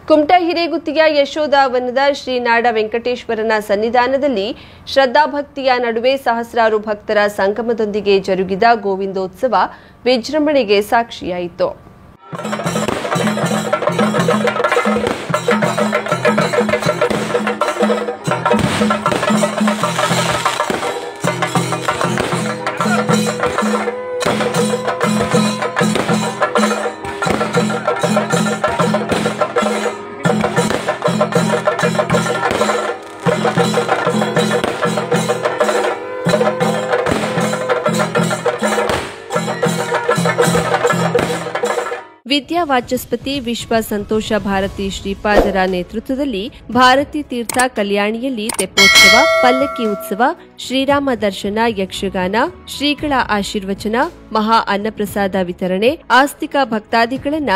ಕುಮಟಾ ಹಿರೇಗುತ್ತಿಯ ಯಶೋಧಾವನದ ಶ್ರೀನಾಡ ವೆಂಕಟೇಶ್ವರನ ಸನ್ನಿಧಾನದಲ್ಲಿ ಶ್ರದ್ಧಾಭಕ್ತಿಯ ನಡುವೆ ಸಹಸ್ರಾರು ಭಕ್ತರ ಸಂಗಮದೊಂದಿಗೆ ಜರುಗಿದ ಗೋವಿಂದೋತ್ಸವ ವಿಜೃಂಭಣೆಗೆ ಸಾಕ್ಷಿಯಾಯಿತು. ವಿದ್ಯಾವಾಚಸ್ಪತಿ ವಿಶ್ವ ಸಂತೋಷ ಭಾರತಿ ಶ್ರೀಪಾದರ ನೇತೃತ್ವದಲ್ಲಿ ಭಾರತಿ ತೀರ್ಥ ಕಲ್ಯಾಣಿಯಲ್ಲಿ ತೆಪ್ಪೋತ್ಸವ, ಪಲ್ಲಕ್ಕಿ ಉತ್ಸವ, ಶ್ರೀರಾಮ ದರ್ಶನ, ಯಕ್ಷಗಾನ, ಶ್ರೀಗಳ ಆಶೀರ್ವಚನ, ಮಹಾ ಅನ್ನಪ್ರಸಾದ ವಿತರಣೆ ಆಸ್ತಿಕ ಭಕ್ತಾದಿಗಳನ್ನ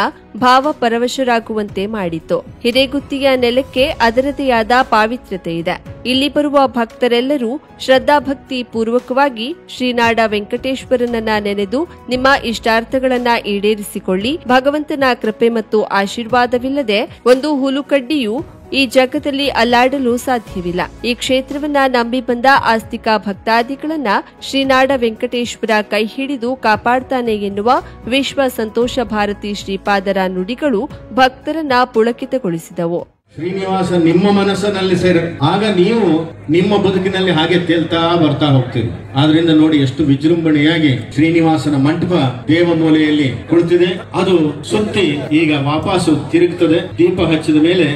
ಭಾವಪರವಶರಾಗುವಂತೆ ಮಾಡಿತು. ಹಿರೇಗುತ್ತಿಯ ನೆಲಕ್ಕೆ ಅದರದೇ ಆದ ಪಾವಿತ್ರ್ಯತೆ ಇದೆ. ಇಲ್ಲಿ ಬರುವ ಭಕ್ತರೆಲ್ಲರೂ ಶ್ರದ್ಧಾಭಕ್ತಿ ಪೂರ್ವಕವಾಗಿ ಶ್ರೀನಾಡ ವೆಂಕಟೇಶ್ವರನನ್ನ ನೆನೆದು ನಿಮ್ಮ ಇಷ್ಟಾರ್ಥಗಳನ್ನ ಈಡೇರಿಸಿಕೊಳ್ಳಿ. ಭಗವಂತನ ಕೃಪೆ ಮತ್ತು ಆಶೀರ್ವಾದವಿಲ್ಲದೆ ಒಂದು ಹುಲುಕಡ್ಡಿಯೂ ಈ ಜಗದಲ್ಲಿ ಅಲ್ಲಾಡಲು ಸಾಧ್ಯವಿಲ್ಲ. ಈ ಕ್ಷೇತ್ರವನ್ನ ನಂಬಿ ಬಂದ ಆಸ್ತಿಕ ಭಕ್ತಾದಿಗಳನ್ನ ಶ್ರೀನಾಡ ವೆಂಕಟೇಶ್ವರ ಕೈ ಹಿಡಿದು ಕಾಪಾಡ್ತಾನೆ ಎನ್ನುವ ವಿಶ್ವ ಸಂತೋಷ ಭಾರತಿ ಶ್ರೀಪಾದರ ನುಡಿಗಳು ಭಕ್ತರನ್ನ ಪುಳಕಿತಗೊಳಿಸಿದವು. ಶ್ರೀನಿವಾಸ ನಿಮ್ಮ ಮನಸ್ಸಿನಲ್ಲಿ ಸೇರ ಆಗ ನೀವು ನಿಮ್ಮ ಬದುಕಿನಲ್ಲಿ ಹಾಗೆ ತೇಲ್ತಾ ಬರ್ತಾ ಹೋಗ್ತೀರಿ. ಆದ್ರಿಂದ ನೋಡಿ ಎಷ್ಟು ವಿಜೃಂಭಣೆಯಾಗಿ ಶ್ರೀನಿವಾಸನ ಮಂಟಪ ದೇವಮೂಲೆಯಲ್ಲಿ ಕುಳಿತಿದೆ. ಅದು ಸುತ್ತಿ ಈಗ ವಾಪಸ್ಸು ತಿರುಗುತ್ತದೆ. ದೀಪ ಹಚ್ಚಿದ ಮೇಲೆ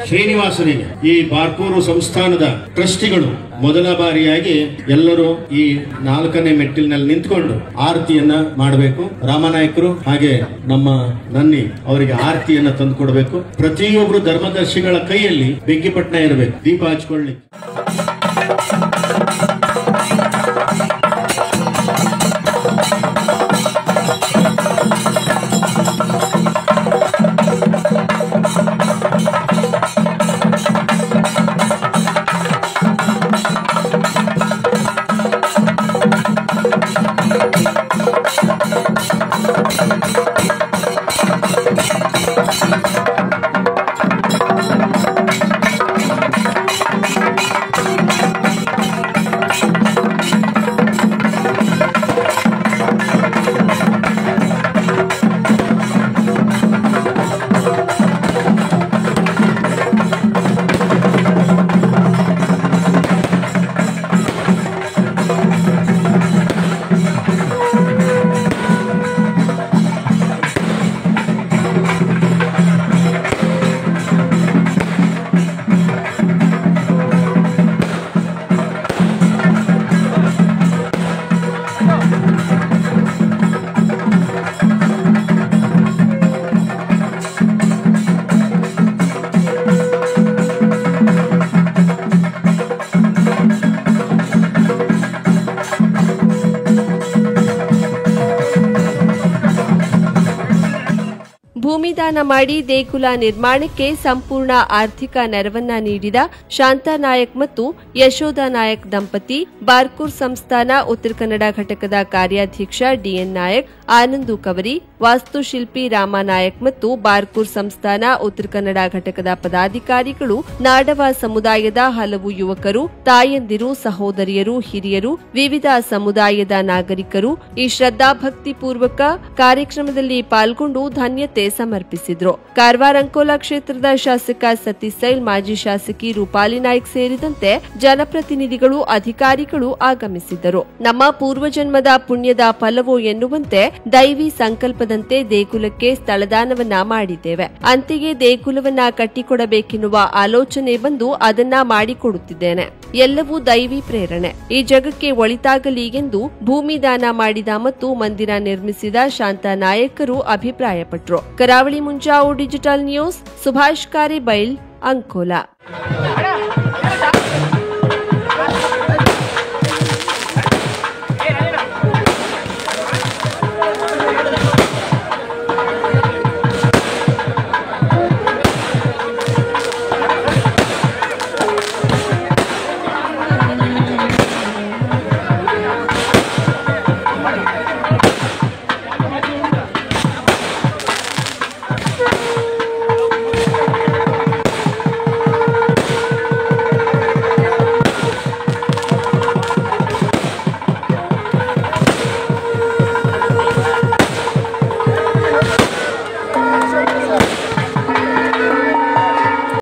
ಶ್ರೀನಿವಾಸನಿಗೆ ಈ ಬಾರ್ಕೂರು ಸಂಸ್ಥಾನದ ಟ್ರಸ್ಟಿಗಳು ಮೊದಲ ಬಾರಿಯಾಗಿ ಎಲ್ಲರೂ ಈ 4ನೇ ಮೆಟ್ಟಿಲಿನಲ್ಲಿ ನಿಂತ್ಕೊಂಡು ಆರತಿಯನ್ನ ಮಾಡಬೇಕು. ರಾಮನಾಯಕರು ಹಾಗೆ ನಮ್ಮ ನನ್ನಿ ಅವರಿಗೆ ಆರತಿಯನ್ನ ತಂದು ಕೊಡಬೇಕು. ಪ್ರತಿಯೊಬ್ಬರು ಧರ್ಮದರ್ಶಿಗಳ ಕೈಯಲ್ಲಿ ಬೆಂಕಿಪಟ್ಟಣ ಇರಬೇಕು ದೀಪ ಹಚ್ಕೊಳ್ಳಿ. ಭೂಮಿದಾನ ಮಾಡಿ ದೇಗುಲ ನಿರ್ಮಾಣಕ್ಕೆ ಸಂಪೂರ್ಣ ಆರ್ಥಿಕ ನೆರವನ್ನ ನೀಡಿದ ಶಾಂತಾ ನಾಯಕ್ ಮತ್ತು ಯಶೋಧಾ ನಾಯಕ್ ದಂಪತಿ, ಬಾರ್ಕೂರ್ ಸಂಸ್ಥಾನ ಉತ್ತರ ಕನ್ನಡ ಘಟಕದ ಕಾರ್ಯಾಧ್ಯಕ್ಷ ಡಿಎನ್ ನಾಯಕ್, ಆನಂದು ಕವರಿ, ವಾಸ್ತುಶಿಲ್ಪಿ ರಾಮನಾಯಕ್ ಮತ್ತು ಬಾರ್ಕೂರ್ ಸಂಸ್ಥಾನ ಉತ್ತರ ಕನ್ನಡ ಘಟಕದ ಪದಾಧಿಕಾರಿಗಳು, ನಾಡವ ಸಮುದಾಯದ ಹಲವು ಯುವಕರು, ತಾಯಂದಿರು, ಸಹೋದರಿಯರು, ಹಿರಿಯರು, ವಿವಿಧ ಸಮುದಾಯದ ನಾಗರಿಕರು ಈ ಶ್ರದ್ಧಾಭಕ್ತಿ ಪೂರ್ವಕ ಕಾರ್ಯಕ್ರಮದಲ್ಲಿ ಪಾಲ್ಗೊಂಡು ಧನ್ಯತೆ ಸಮರ್ಪಿಸಿದ್ರು. ಕಾರವಾರ ಅಂಕೋಲಾ ಕ್ಷೇತ್ರದ ಶಾಸಕ ಸತೀಶ್ ಸೈಲ್, ಮಾಜಿ ಶಾಸಕಿ ರೂಪಾಲಿ ನಾಯ್ಕ್ ಸೇರಿದಂತೆ ಜನಪ್ರತಿನಿಧಿಗಳು, ಅಧಿಕಾರಿಗಳು ಆಗಮಿಸಿದ್ದರು. ನಮ್ಮ ಪೂರ್ವಜನ್ಮದ ಪುಣ್ಯದ ಫಲವೋ ಎನ್ನುವಂತೆ ದೈವಿ ಸಂಕಲ್ಪದಂತೆ ದೇಗುಲಕ್ಕೆ ಸ್ಥಳದಾನವನ್ನ ಮಾಡಿದ್ದೇವೆ. ಅಂತೆಯೇ ದೇಗುಲವನ್ನ ಕಟ್ಟಿಕೊಡಬೇಕೆನ್ನುವ ಆಲೋಚನೆ ಬಂದು ಅದನ್ನ ಮಾಡಿಕೊಡುತ್ತಿದ್ದೇನೆ. ಎಲ್ಲವೂ ದೈವಿ ಪ್ರೇರಣೆ. ಈ ಜಗಕ್ಕೆ ಒಳಿತಾಗಲಿ ಎಂದು ಭೂಮಿ ದಾನ ಮಾಡಿದ ಮತ್ತು ಮಂದಿರ ನಿರ್ಮಿಸಿದ ಶಾಂತಾ ನಾಯಕರು ಅಭಿಪ್ರಾಯಪಟ್ಟರು. ಕರಾವಳಿ ಮುಂಜಾವು ಡಿಜಿಟಲ್ ನ್ಯೂಸ್, ಸುಭಾಷ್ ಕಾರಿಬೈಲ್, ಅಂಕೋಲಾ.